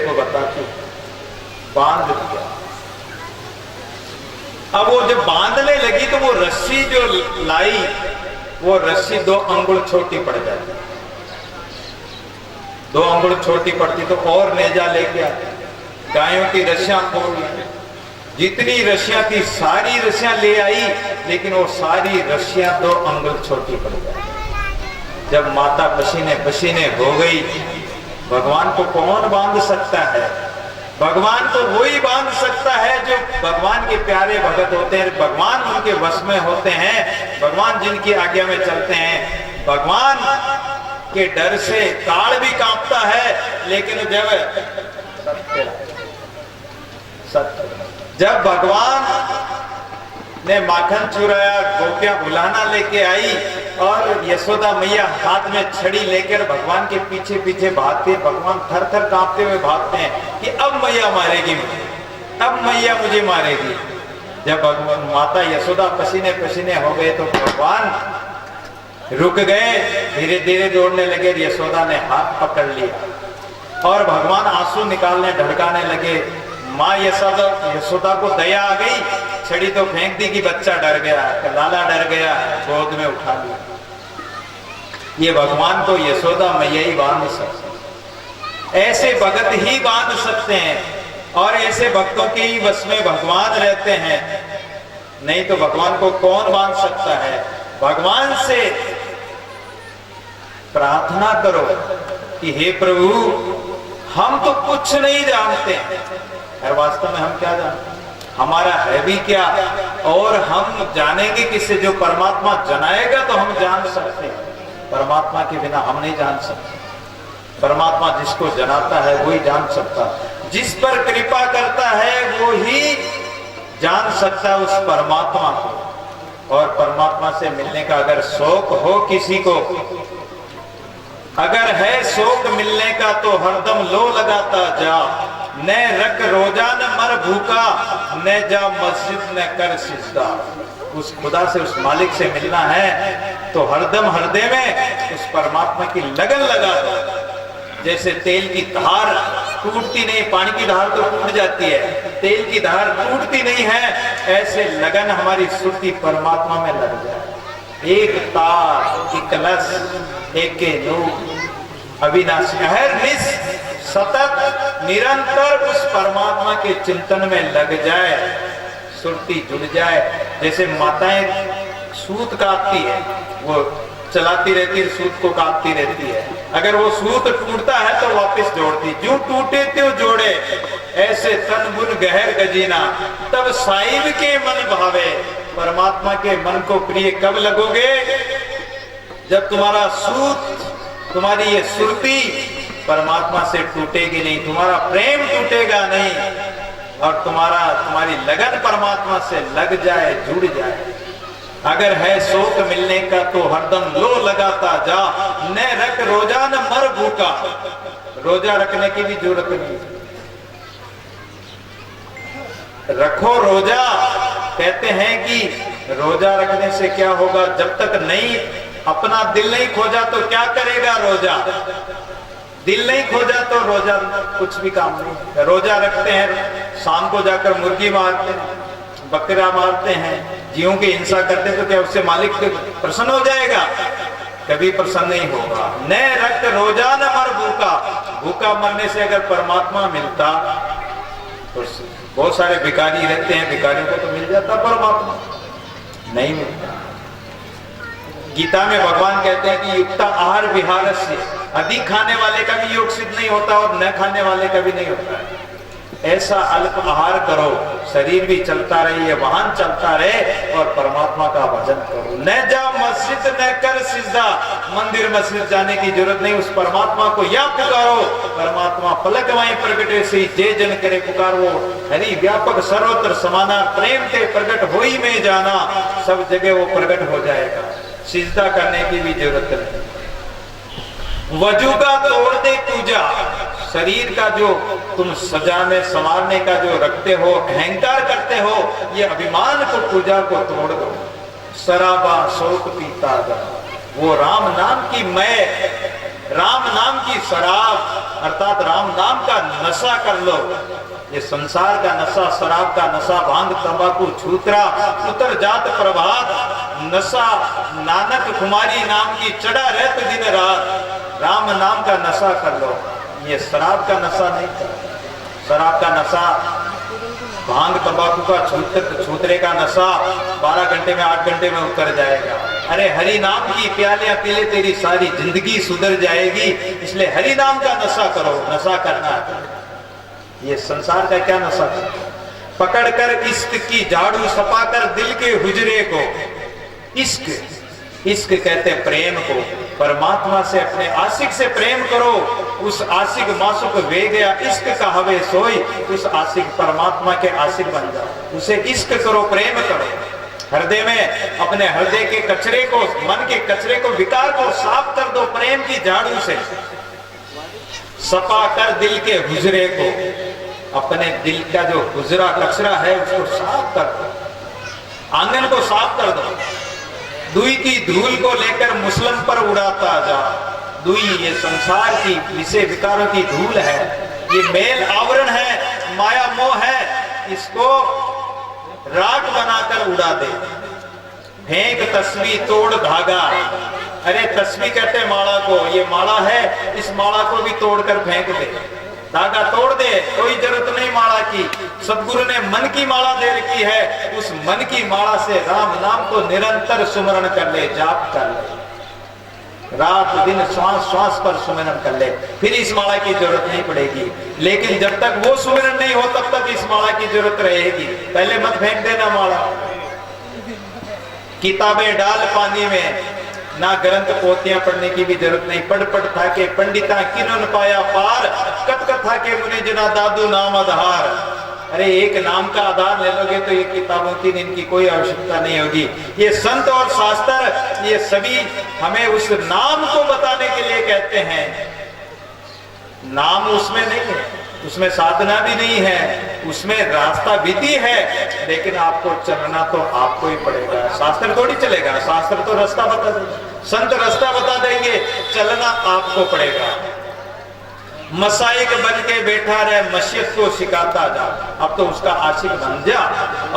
को बताती बांध दिया। अब वो जब बांधने लगी तो वो रस्सी जो लाई, वो रस्सी 2 अंगुल छोटी पड़ जाती, 2 अंगुल छोटी पड़ती तो और नेजा लेके आती, गायों की रस्सियां खोल ली, जितनी रस्सियां थी सारी रस्सियां ले आई, लेकिन वो सारी रस्सियां 2 अंगुल छोटी पड़ जाती। जब माता पसीने पसीने हो गई, भगवान को कौन बांध सकता है? भगवान तो वही बांध सकता है जो भगवान के प्यारे भगत होते हैं, भगवान उनके वश में होते हैं, भगवान जिनकी आज्ञा में चलते हैं। भगवान के डर से ताड़ भी कांपता है, लेकिन जब भगवान ने माखन चुराया, गोपियां बुलाना लेके आई और यशोदा मैया हाथ में छड़ी लेकर भगवान के पीछे पीछे भागते, भगवान थर थर कांपते हुए भागते हैं कि अब मैया मारेगी मुझे, अब मैया मुझे मारेगी। जब भगवान माता यशोदा पसीने पसीने हो गए तो भगवान रुक गए, धीरे धीरे दौड़ने लगे। यशोदा ने हाथ पकड़ लिया और भगवान आंसू निकालने ढड़काने लगे। माँ यशोदा को दया आ गई, छड़ी तो फेंक दी कि बच्चा डर गया, लाला डर गया, गोद में उठा लिया। ये भगवान को यशोदा मैया ही बांध सकते, ऐसे भगत ही बांध सकते हैं और ऐसे भक्तों के ही वश में भगवान रहते हैं, नहीं तो भगवान को कौन बांध सकता है? भगवान से प्रार्थना करो कि हे प्रभु, हम तो कुछ नहीं जानते, और वास्तव में हम क्या जानते हैं? हमारा है भी क्या, और हम जानेंगे किससे? जो परमात्मा जनाएगा तो हम जान सकते हैं, परमात्मा के बिना हम नहीं जान सकते। परमात्मा जिसको जनाता है वो ही जान सकता, जिस पर कृपा करता है वो ही जान सकता है उस परमात्मा को। और परमात्मा से मिलने का अगर शौक हो किसी को, अगर है शौक मिलने का, तो हरदम लो लगाता जा, न रख रोजा न मर भूखा, न जा मस्जिद न कर सिजदा। उस खुदा से, उस मालिक से मिलना है तो हरदम हृदय में उस परमात्मा की लगन लगा दो। जैसे तेल की धार टूटती नहीं, पानी की धार तो टूट जाती है, तेल की धार टूटती नहीं है, ऐसे लगन हमारी सुरती परमात्मा में लग जाए। एक तार एक कलश एक के नूर अविनाशी अहरनिश सतत निरंतर उस परमात्मा के चिंतन में लग जाए, सुरती जुड़ जाए। जैसे माताएं सूत काटती है, वो चलाती रहती है, सूत को काटती रहती है, अगर वो सूत टूटता है तो वापस जोड़ती, जो टूटे त्यों जोड़े, ऐसे तन बुन गहर गजीना, तब साहिब के मन भावे। परमात्मा के मन को प्रिय कब लगोगे? जब तुम्हारा सूत, तुम्हारी ये सुरती परमात्मा से टूटेगी नहीं, तुम्हारा प्रेम टूटेगा नहीं, और तुम्हारी लगन परमात्मा से लग जाए, जुड़ जाए। अगर है शौक मिलने का तो हरदम लो लगाता जा, न रख रोजा न मर भूखा। रोजा रखने की भी जरूरत नहीं, रखो रोजा। कहते हैं कि रोजा रखने से क्या होगा? जब तक नहीं अपना दिल नहीं खोजा तो क्या करेगा रोजा? दिल नहीं खोजा तो रोजा कुछ भी काम नहीं। रोजा रखते हैं, शाम को जाकर मुर्गी मारते हैं, बकरा मारते हैं, जीवों की हिंसा करते हैं, तो क्या उससे मालिक प्रसन्न हो जाएगा? कभी प्रसन्न नहीं होगा। न रक्त रोजा न मर भूखा। भूखा मरने से अगर परमात्मा मिलता तो बहुत सारे भिखारी रहते हैं, भिखारियों को तो मिल जाता परमात्मा, नहीं मिलता। गीता में भगवान कहते हैं कि युक्ता आहार विहार से, अधिक खाने वाले का भी योग सिद्ध नहीं होता और न खाने वाले का भी नहीं होता है। ऐसा अल्प आहार करो, शरीर भी चलता रहे, वाहन चलता रहे, और परमात्मा का भजन करो। न जा मस्जिद न कर सिजदा। मंदिर मस्जिद जाने की जरूरत नहीं, उस परमात्मा को या पुकारो। परमात्मा पलक वहीं प्रगटे से जे जन करे पुकार। वो हरि व्यापक सर्वत्र समाना, प्रेम के प्रकट हो ही में जाना, सब जगह वो प्रकट हो जाएगा। सिजदा करने की भी जरूरत नहीं। वजू का तोड़ दे पूजा। शरीर का जो तुम सजाने संवारने का जो रखते हो, अहंकार करते हो, ये अभिमान को, पूजा को तोड़ दो। शराबा शोक पीता वो राम नाम की मैं, राम नाम की शराब, अर्थात राम नाम का नशा कर लो। ये संसार का नशा, शराब का नशा, भांग तंबाकू छूतरा उतर जात प्रभात नशा नानक कुमारी नाम की चढ़ा रहते दिन रात। राम नाम का नशा कर लो। ये शराब का नशा नहीं कर, शराब का नशा, भांग तंबाकू का छूतरे का नशा 12 घंटे में 8 घंटे में उतर जाएगा। अरे हरि नाम की प्यालियां पी ले, तेरी सारी जिंदगी सुधर जाएगी। इसलिए हरि नाम का नशा करो। नशा करना है, ये संसार का क्या नशा है? पकड़कर इश्क की झाड़ू सपाकर दिल के हुजरे को, इश्क, इश्क कहते हैं प्रेम को। परमात्मा से, अपने आशिक से प्रेम करो। उस आशिक मासुक वे गया इश्क का हवे सोई, उस आशिक परमात्मा के आशिक बन जाओ। उसे इश्क करो, प्रेम करो। हृदय में अपने हृदय के कचरे को, मन के कचरे को, विकार को साफ कर दो प्रेम की झाड़ू से। सपा कर दिल के हुजरे को, अपने दिल का जो हुजरा कचरा है उसको साफ कर दो, आंगन को साफ कर दो। दुई की धूल को लेकर मुस्लिम पर उड़ाता जा। दुई ये संसार की विषय विकारों की धूल है, ये मेल आवरण है, माया मोह है, इसको राख बनाकर उड़ा दे। फेंक तस्वीर तोड़ धागा। अरे तस्वीर कहते हैं माला को, ये माला है, इस माला को भी तोड़कर फेंक दे, धागा तोड़ दे, कोई जरूरत नहीं माला की। सदगुरु ने मन की माला दे रखी है, उस मन की माला से राम नाम को निरंतर सुमरण कर ले, जाप कर ले, रात दिन श्वास श्वास पर सुमरण कर ले, फिर इस माला की जरूरत नहीं पड़ेगी। लेकिन जब तक वो सुमरण नहीं हो तब तक इस माला की जरूरत रहेगी। पहले मत फेंक देना माला। किताबें डाल पानी में, ना ग्रंथ पोतियां पढ़ने की भी जरूरत नहीं। पढ़ पढ़ था के पंडिता किरण पाया पार, कथ कथा के मुनि जना दादू नाम आधार। अरे एक नाम का आधार ले लोगे तो ये किताबों की इनकी कोई आवश्यकता नहीं होगी। ये संत और शास्त्र ये सभी हमें उस नाम को बताने के लिए कहते हैं। नाम उसमें नहीं है, उसमें साधना भी नहीं है, उसमें रास्ता विधि है, लेकिन आपको चलना तो आपको ही पड़ेगा। शास्त्र थोड़ी चलेगा, शास्त्र तो रास्ता बता देगा, संत रास्ता बता देंगे, चलना आपको पड़ेगा। मसाइक बन के बैठा रहे, मशीयत को सिखाता जा। अब तो उसका आशिक बन जा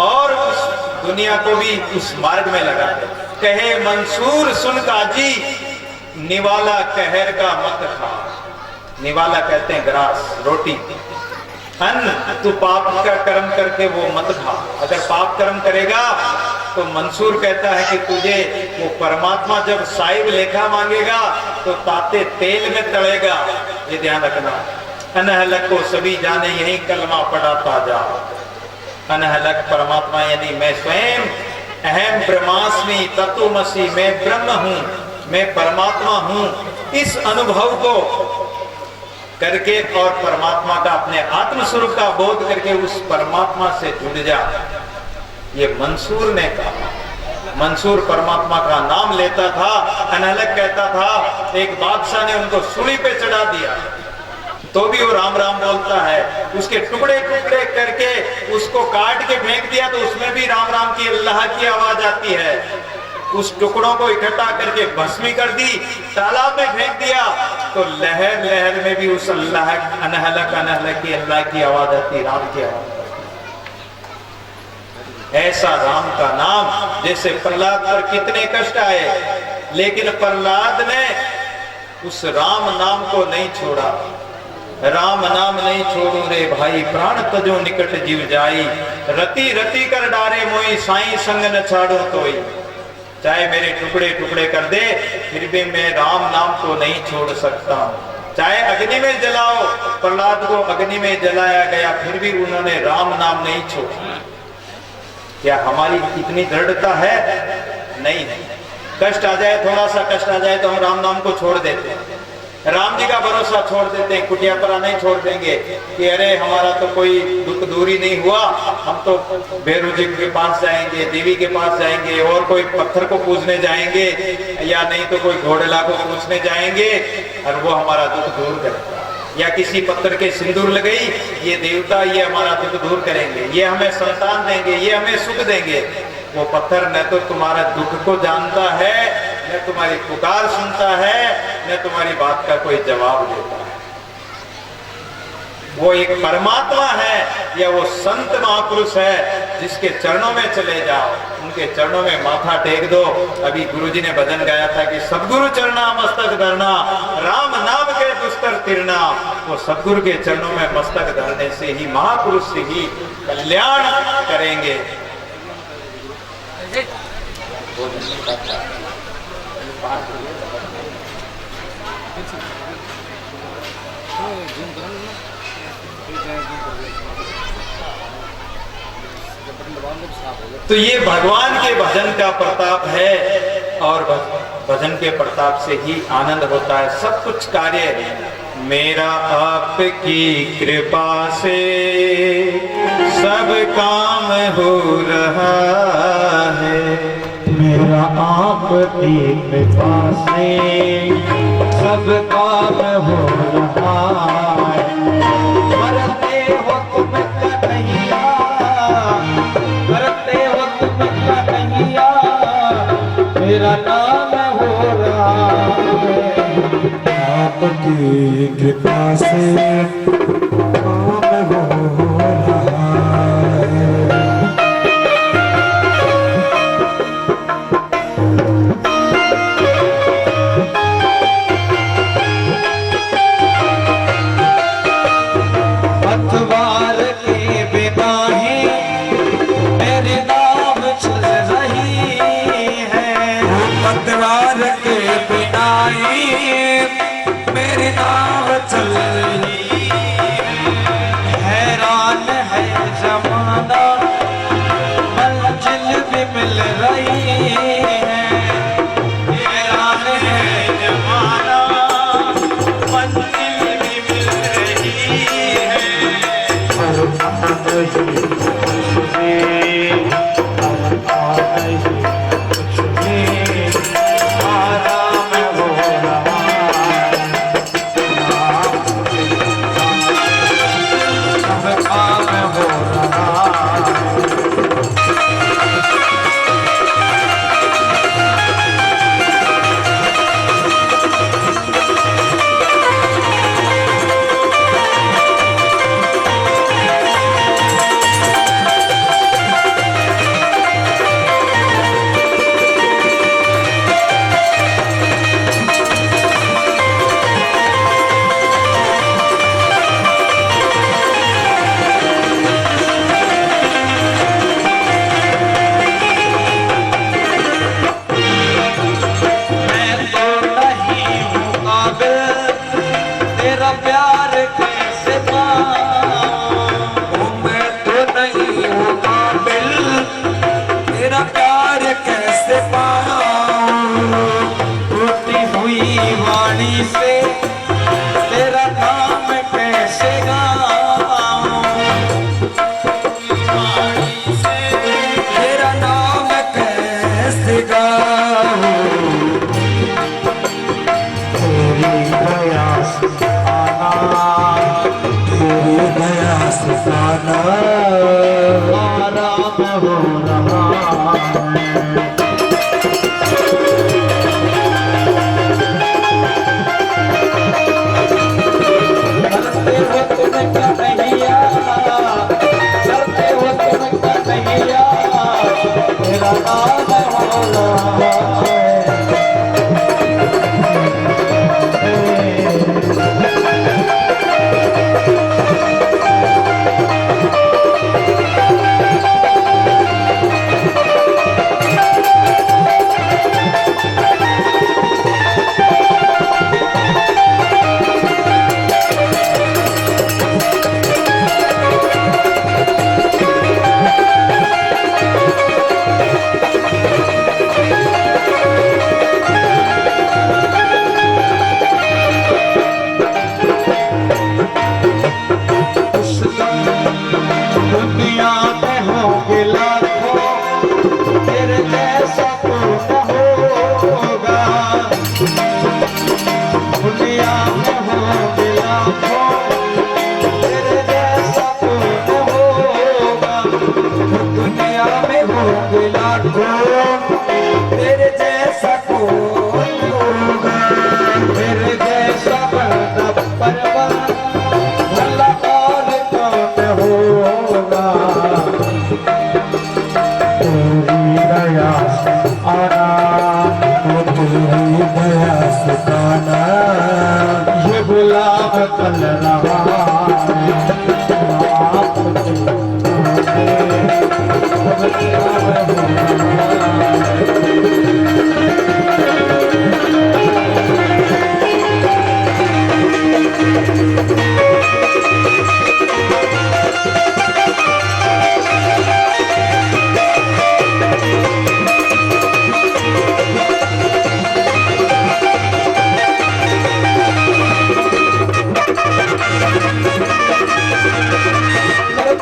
और उस दुनिया को भी उस मार्ग में लगा दे। कहे मंसूर सुन काजी, निवाला कहर का मत खा। निवाला कहते हैं ग्रास, रोटी, अन्न। तू पाप का कर्म करके वो मत खा। अगर पाप कर्म करेगा तो मंसूर कहता है कि तुझे वो परमात्मा जब साहिब लेखा मांगेगा तो ताते तेल में तड़ेगा। ये ध्यान रखना। अनहलक को सभी जाने, यही कलमा पढ़ाता जा। अनहलक परमात्मा यानी मैं स्वयं, अहम ब्रह्मास्मि तत्वमसि, मैं ब्रह्म हूं, मैं परमात्मा हूं। इस अनुभव को करके और परमात्मा का, अपने आत्म स्वरूप का बोध करके उस परमात्मा से जुड़ जा। ये मंसूर ने कहा। मंसूर परमात्मा का नाम लेता था। अनहलक कहता था, एक बादशाह ने उनको सूली पे चढ़ा दिया तो भी वो राम राम बोलता है। उसके टुकड़े टुकड़े करके उसको काट के फेंक दिया तो उसमें भी राम राम की, अल्लाह की आवाज आती है। उस टुकड़ों को इकट्ठा करके भस्मी कर दी, तालाब में फेंक दिया तो लहर लहर में भी उस अल्लाह, अनहलक अनहलक की, अल्लाह की आवाज आती, राम की आवाज। ऐसा राम का नाम, जैसे प्रहलाद पर कितने कष्ट आए, लेकिन प्रहलाद ने उस राम नाम को नहीं छोड़ा। राम नाम नहीं छोड़ू रे भाई, प्राण तजो निकट जीव जाई। रति रति कर डारे मोई, साईं संग न छाड़ो तोई। चाहे मेरे टुकड़े टुकड़े कर दे, फिर भी मैं राम नाम को नहीं छोड़ सकता। चाहे अग्नि में जलाओ, प्रहलाद को अग्नि में जलाया गया, फिर भी उन्होंने राम नाम नहीं छोड़ा। क्या हमारी इतनी दृढ़ता है? नहीं। कष्ट आ जाए, थोड़ा सा कष्ट आ जाए तो हम राम नाम को छोड़ देते हैं, राम जी का भरोसा छोड़ देते हैं। कुटिया पर नहीं छोड़ देंगे कि अरे हमारा तो कोई दुख दूरी नहीं हुआ, हम तो भैरव जी के पास जाएंगे, देवी के पास जाएंगे, और कोई पत्थर को पूजने जाएंगे, या नहीं तो कोई घोड़ला को पूजने जाएंगे और वो हमारा दुख दूर करेगा। या किसी पत्थर के सिंदूर लगाई, ये देवता ये हमारा दुख दूर करेंगे, ये हमें संतान देंगे, ये हमें सुख देंगे। वो पत्थर न तो तुम्हारा दुख को जानता है, न तुम्हारी पुकार सुनता है, न तुम्हारी बात का कोई जवाब देता है। वो एक परमात्मा है या वो संत महापुरुष है जिसके चरणों में चले जाओ, उनके चरणों में माथा टेक दो। अभी गुरुजी ने भजन गाया था कि सदगुरु चरणा मस्तक धरना, राम नाम के दुस्तर तिरना। वो सदगुरु के चरणों में मस्तक धरने से ही, महापुरुष से ही कल्याण करेंगे। तो ये भगवान के भजन का प्रताप है और भजन के प्रताप से ही आनंद होता है। सब कुछ कार्य मेरा आपकी कृपा से सब काम हो रहा है, मेरा आपकी कृपा से सब काम हो रहा है। मरते हो तुम कन्हैया, मरते हो तुम कन्हैया, मेरा नाम हो रहा है। आपकी कृपा से काम हो रहा है। पतवार के बिना ही मेरे नाव चल रही है, पतवार के बिना ही मेरी नाव चल रही है। हैरान है जमाना, मंजिल भी मिल रही है। हैरान है जमाना, मंजिल भी मिल रही है। कुछ भी आराम हो रहा है, सब काम हो रहा है। मैं तो नहीं हूँ काबिल तेरा प्यार कैसे पाऊं, मैं तो नहीं हूँ काबिल तेरा प्यार कैसे पाऊं। टूटी हुई वाणी से तेरा नाम कैसे गाऊं, वाणी से तेरा नाम कैसे गाऊं। तेरी दया से आना, तेरी दया से आना, आराम हो रहा है। करते हो तुम कन्हैया, करते हो तुम कन्हैया, मेरा नाम हो रहा है।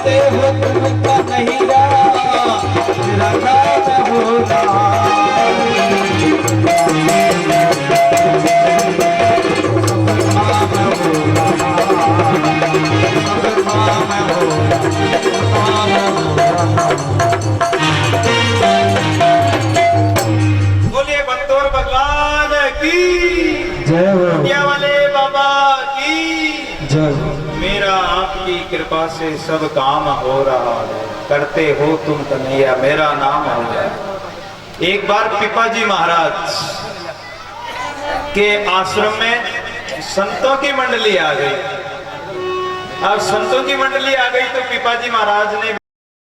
करते हो तुम कन्हैया मेरा नाम हो बोलिए बत्तौर भगवान की, जय हो, दुनिया वाले बाबा की। जय हो। मेरा आपकी कृपा से सब काम हो रहा है, करते हो तुम कन्हैया मेरा नाम हो जाए। एक बार पिपाजी महाराज के आश्रम में संतों की मंडली आ गई। अब संतों की मंडली आ गई तो पिपाजी महाराज ने